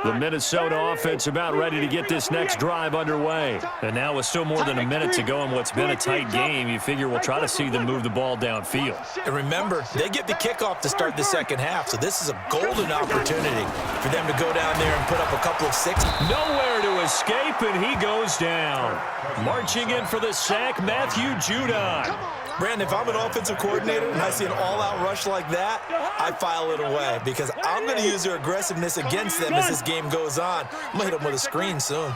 The Minnesota offense about ready to get this next drive underway. And now with still more than a minute to go in what's been a tight game, you figure we'll try to see them move the ball downfield. And remember, they get the kickoff to start the second half, so this is a golden opportunity for them to go down there and put up a couple of sixes. Nowhere to escape, and he goes down. Marching in for the sack, Matthew Judon. Brandon, if I'm an offensive coordinator and I see an all-out rush like that, I file it away because I'm going to use their aggressiveness against them as this game goes on. I'm going to hit them with a screen soon.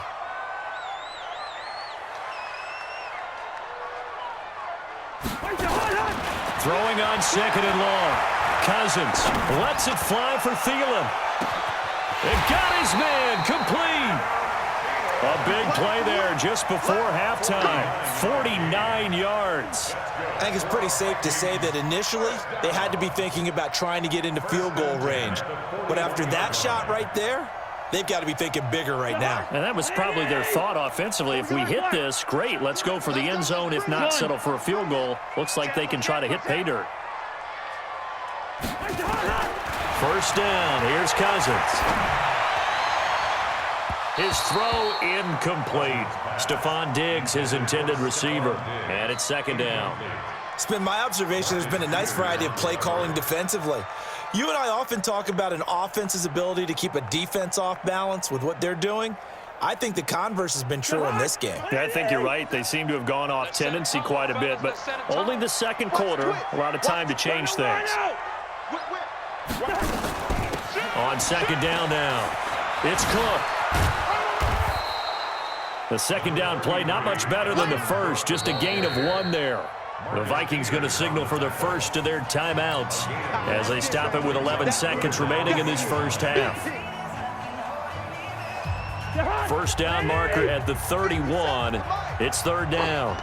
Throwing on second and long. Cousins lets it fly for Thielen. It got his man complete. A big play there just before halftime. 49 yards. I think it's pretty safe to say that initially they had to be thinking about trying to get into field goal range. But after that shot right there, they've got to be thinking bigger right now. And that was probably their thought offensively. If we hit this, great. Let's go for the end zone. If not, settle for a field goal. Looks like they can try to hit pay dirt. First down. Here's Cousins. His throw incomplete. Stephon Diggs, his intended receiver. And it's second down. It's been my observation there's been a nice variety of play calling defensively. You and I often talk about an offense's ability to keep a defense off balance with what they're doing. I think the converse has been true in this game. Yeah, I think you're right. They seem to have gone off tendency quite a bit, but only the second quarter, a lot of time to change things. On second down now, it's Cook. The second down play, not much better than the first, just a gain of 1 there. The Vikings going to signal for the first of their timeouts as they stop it with 11 seconds remaining in this first half. First down marker at the 31. It's third down.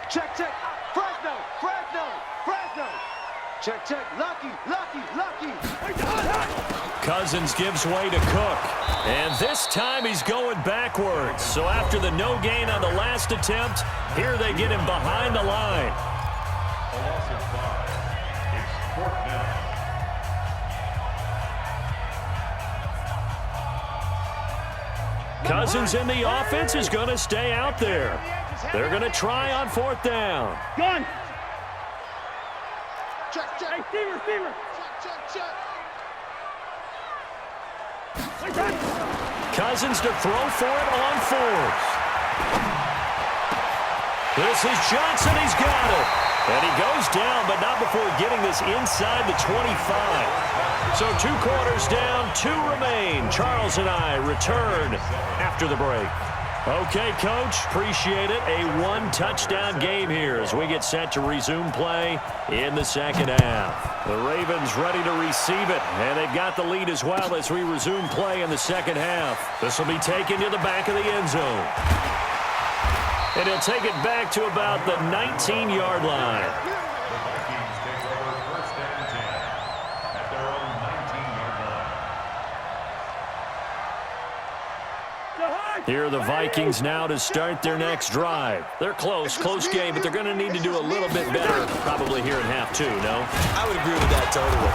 Check, check. Fresno, Fresno, Fresno. Check, check. Lucky, lucky, lucky. Cousins gives way to Cook. And this time he's going backwards. So after the no gain on the last attempt, here they get him behind the line. Cousins in the offense is going to stay out there. They're going to try on fourth down. Gun. Check, check. Hey, Steamer, Steamer. Check, check, check. Cousins to throw for it on fourth. This is Johnson. He's got it. And he goes down, but not before getting this inside the 25. So 2 quarters down, 2 remain. Charles and I return after the break. Okay, Coach, appreciate it. A 1-touchdown game here as we get set to resume play in the second half. The Ravens ready to receive it, and they've got the lead as well as we resume play in the second half. This will be taken to the back of the end zone. And he'll take it back to about the 19-yard line. Here are the Vikings now to start their next drive. They're close game, but they're going to need to do a little bit better probably here in half 2, no? I would agree with that totally.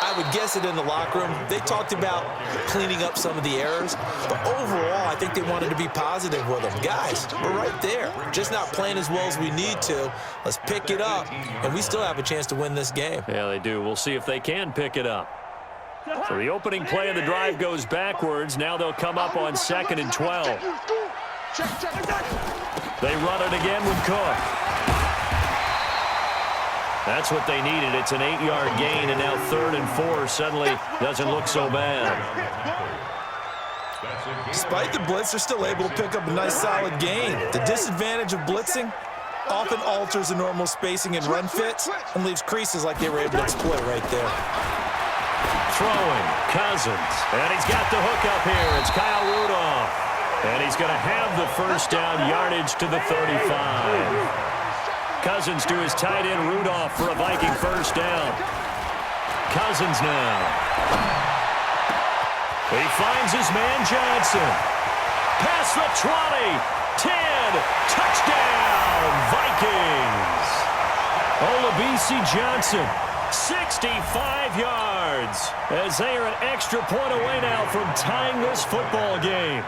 I would guess it in the locker room. They talked about cleaning up some of the errors, but overall, I think they wanted to be positive with them. Guys, we're right there. Just not playing as well as we need to. Let's pick it up, and we still have a chance to win this game. Yeah, they do. We'll see if they can pick it up. So the opening play of the drive goes backwards. Now they'll come up on 2nd and 12. They run it again with Cook. That's what they needed. It's an 8-yard gain, and now 3rd and 4 suddenly doesn't look so bad. Despite the blitz, they're still able to pick up a nice solid gain. The disadvantage of blitzing often alters the normal spacing and run fits and leaves creases like they were able to exploit right there. Throwing, Cousins, and he's got the hook up here. It's Kyle Rudolph, and he's going to have the first down yardage to the 35. Cousins to his tight end Rudolph for a Viking first down. Cousins now. He finds his man Johnson. Past the 20, 10, touchdown Vikings. Olabisi Johnson 65 yards, as they are an extra point away now from tying this football game.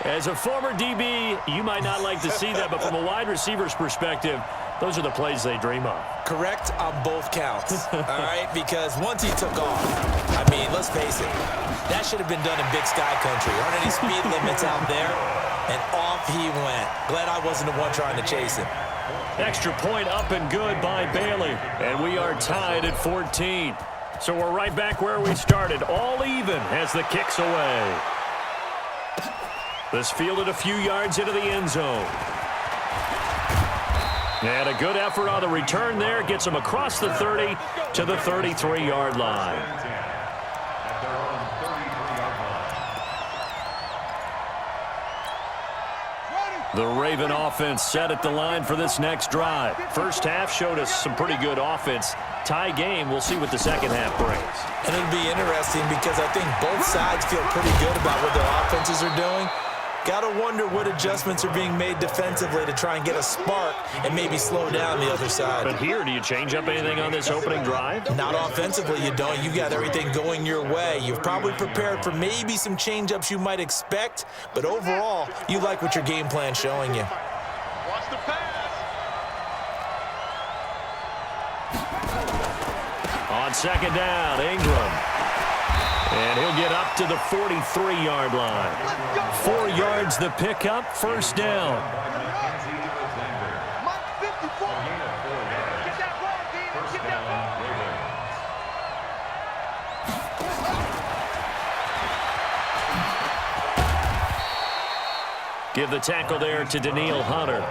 As a former DB, you might not like to see that, but from a wide receiver's perspective, those are the plays they dream of. Correct on both counts, all right? Because once he took off, I mean, let's face it, that should have been done in Big Sky Country. Aren't any speed limits out there? And off he went. Glad I wasn't the one trying to chase him. Extra point up and good by Bailey. And we are tied at 14. So we're right back where we started, all even as the kick's away. This fielded a few yards into the end zone. And a good effort on the return there. Gets him across the 30 to the 33-yard line. The Raven offense set at the line for this next drive. First half showed us some pretty good offense. Tie game, we'll see what the second half brings. And it'll be interesting because I think both sides feel pretty good about what their offenses are doing. Got to wonder what adjustments are being made defensively to try and get a spark and maybe slow down the other side. But here, do you change up anything on this opening drive? Not offensively, you don't. You got everything going your way. You've probably prepared for maybe some change-ups you might expect, but overall, you like what your game plan's showing you. Watch the pass. On second down, Ingram. And he'll get up to the 43-yard line. 4 yards the pickup, first down. Mike 54. Get that ball, Dean. Get that ball. Give the tackle there to Daniil Hunter.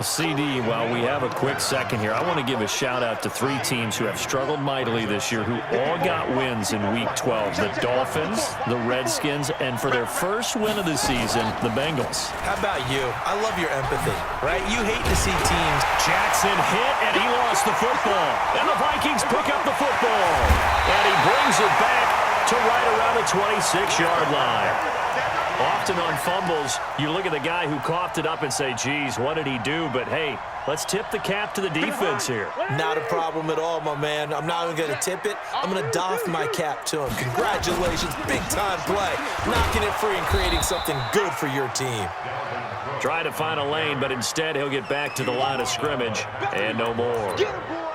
CD, while we have a quick second here, I want to give a shout-out to 3 teams who have struggled mightily this year, who all got wins in Week 12. The Dolphins, the Redskins, and for their first win of the season, the Bengals. How about you? I love your empathy, right? You hate to see teams. Jackson hit, and he lost the football. And the Vikings pick up the football. And he brings it back to right around the 26-yard line. Often on fumbles, you look at the guy who coughed it up and say, geez, what did he do? But, hey, let's tip the cap to the defense here. Not a problem at all, my man. I'm not even going to tip it. I'm going to doff my cap to him. Congratulations, big-time play. Knocking it free and creating something good for your team. Try to find a lane, but instead he'll get back to the line of scrimmage and no more. Get him, boy.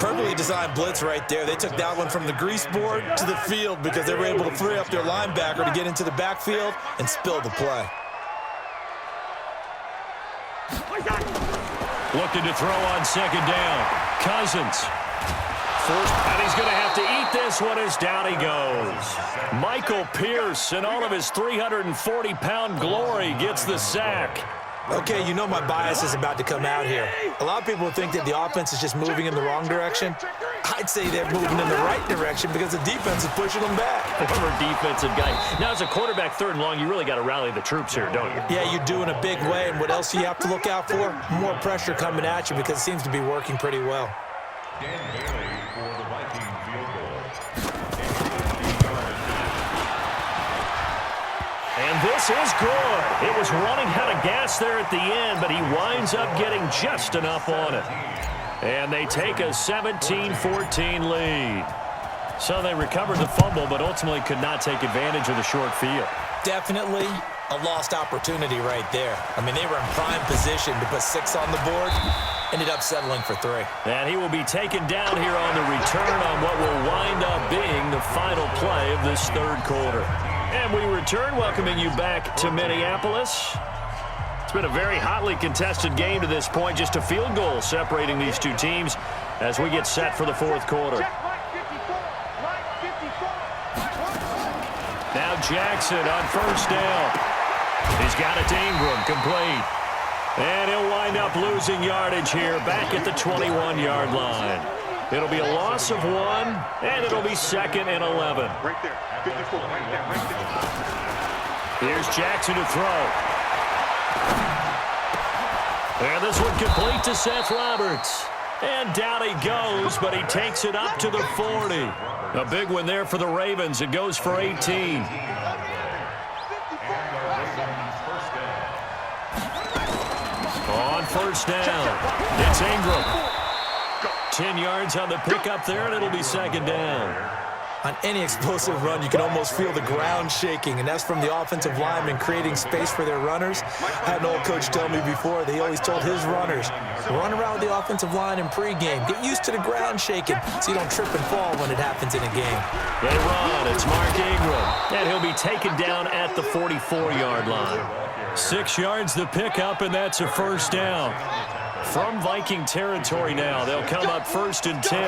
Perfectly designed blitz right there. They took that one from the grease board to the field because they were able to free up their linebacker to get into the backfield and spill the play. Looking to throw on second down. Cousins. First, and he's going to have to eat this one as down he goes. Michael Pierce, in all of his 340-pound glory, gets the sack. Okay, you know my bias is about to come out here. A lot of people think that the offense is just moving in the wrong direction. I'd say they're moving in the right direction because the defense is pushing them back. Former defensive guy. Now, as a quarterback, third and long, you really got to rally the troops here, don't you? Yeah, you do in a big way. And what else do you have to look out for? More pressure coming at you because it seems to be working pretty well. Dan Bailey for the Viking field goal. And this is good. It was running out of gas there at the end, but he winds up getting just enough on it. And they take a 17-14 lead. So they recovered the fumble, but ultimately could not take advantage of the short field. Definitely a lost opportunity right there. I mean, they were in prime position to put 6 on the board. Ended up settling for 3. And he will be taken down here on the return on what will wind up being the final play of this third quarter. And we return, welcoming you back to Minneapolis. It's been a very hotly contested game to this point. Just a field goal separating these two teams as we get set for the fourth quarter. Now Jackson on first down. He's got it to Ingram, complete. And he'll wind up losing yardage here back at the 21-yard line. It'll be a loss of 1, and it'll be 2nd and 11. Right there. 54. Right there. Right there. Here's Jackson to throw. And this one complete to Seth Roberts. And down he goes, but he takes it up to the 40. A big one there for the Ravens. It goes for 18. On first down, it's Ingram. 10 yards on the pickup there, and it'll be second down. On any explosive run, you can almost feel the ground shaking, and that's from the offensive linemen creating space for their runners. I had an old coach tell me before, they always told his runners, run around with the offensive line in pregame. Get used to the ground shaking so you don't trip and fall when it happens in a game. They run. It's Mark Ingram, and he'll be taken down at the 44-yard line. 6 yards the pickup, and that's a first down. From Viking territory now, they'll come up 1st and 10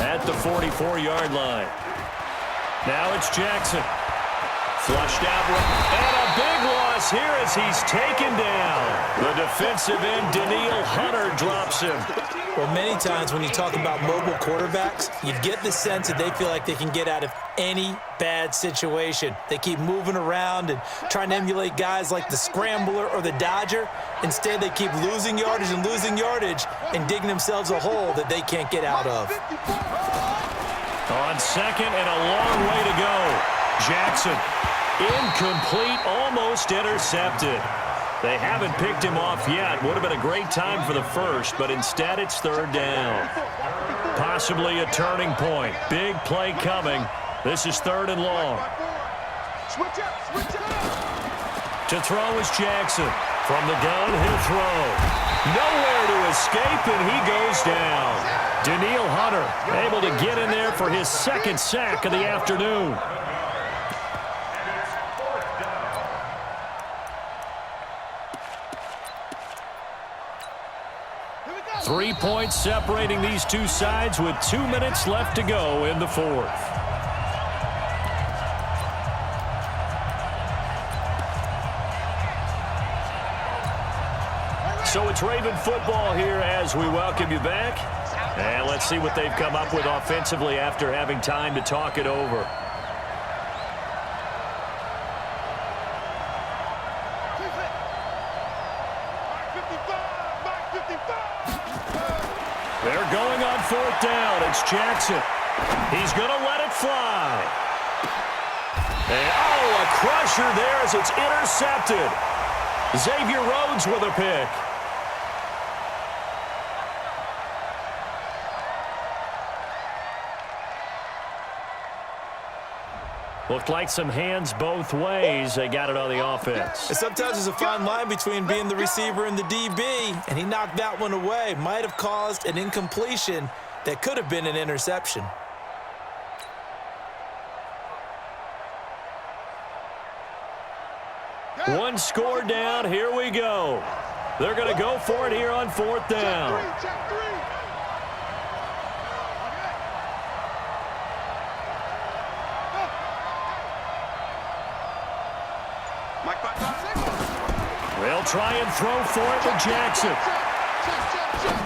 at the 44-yard line. Now it's Jackson. Flushed out, and a big loss here as he's taken down. The defensive end, Daniil Hunter, drops him. Well, many times when you talk about mobile quarterbacks, you get the sense that they feel like they can get out of any bad situation. They keep moving around and trying to emulate guys like the Scrambler or the Dodger. Instead, they keep losing yardage and digging themselves a hole that they can't get out of. On second and a long way to go. Jackson, incomplete, almost intercepted. They haven't picked him off yet. Would have been a great time for the first, but instead it's third down. Possibly a turning point. Big play coming. This is 3rd and long. To throw is Jackson. From the gun, he'll throw. Nowhere to escape, and he goes down. Daniil Hunter able to get in there for his 2nd sack of the afternoon. Three points separating these two sides with 2 minutes left to go in the 4th. So it's Raven football here as we welcome you back. And let's see what they've come up with offensively after having time to talk it over. They're going on 4th down. It's Jackson. He's going to let it fly. And, a crusher there as it's intercepted. Xavier Rhodes with a pick. Looked like some hands both ways. They got it on the offense. And sometimes there's a fine line between being the receiver and the DB, and he knocked that one away. Might have caused an incompletion that could have been an interception. One score down. Here we go. They're going to go for it here on 4th down. They'll try and throw for it to Jackson.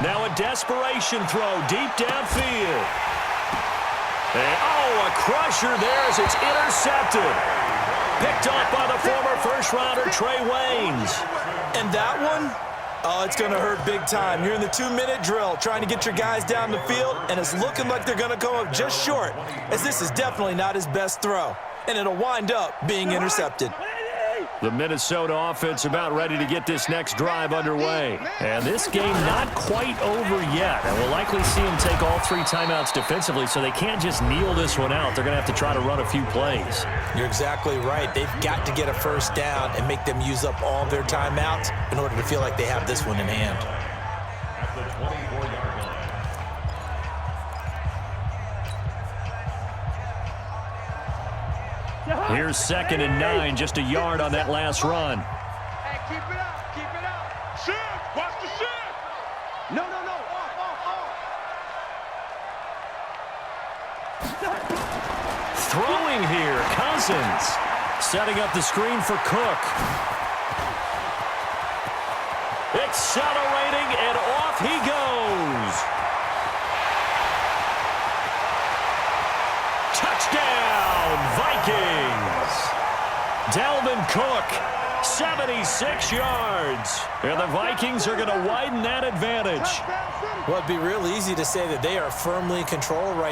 Now a desperation throw deep downfield. And, a crusher there as it's intercepted. Picked off by the former first-rounder Trey Waynes. And that one, it's going to hurt big time. You're in the 2-minute drill trying to get your guys down the field, and it's looking like they're going to come up just short, as this is definitely not his best throw. And it'll wind up being intercepted. The Minnesota offense about ready to get this next drive underway. And this game not quite over yet. And we'll likely see them take all 3 timeouts defensively, so they can't just kneel this one out. They're going to have to try to run a few plays. You're exactly right. They've got to get a first down and make them use up all their timeouts in order to feel like they have this one in hand. At the 24-yard line. Here's 2nd and 9, just a yard on that last run. Hey, keep it up, keep it up. Shift, watch the shift. No, off. Throwing here, Cousins. Setting up the screen for Cook. Accelerating, and off he goes. Touchdown, Vikings. Dalvin Cook, 76 yards. And the Vikings are going to widen that advantage. Well, it'd be real easy to say that they are firmly in control right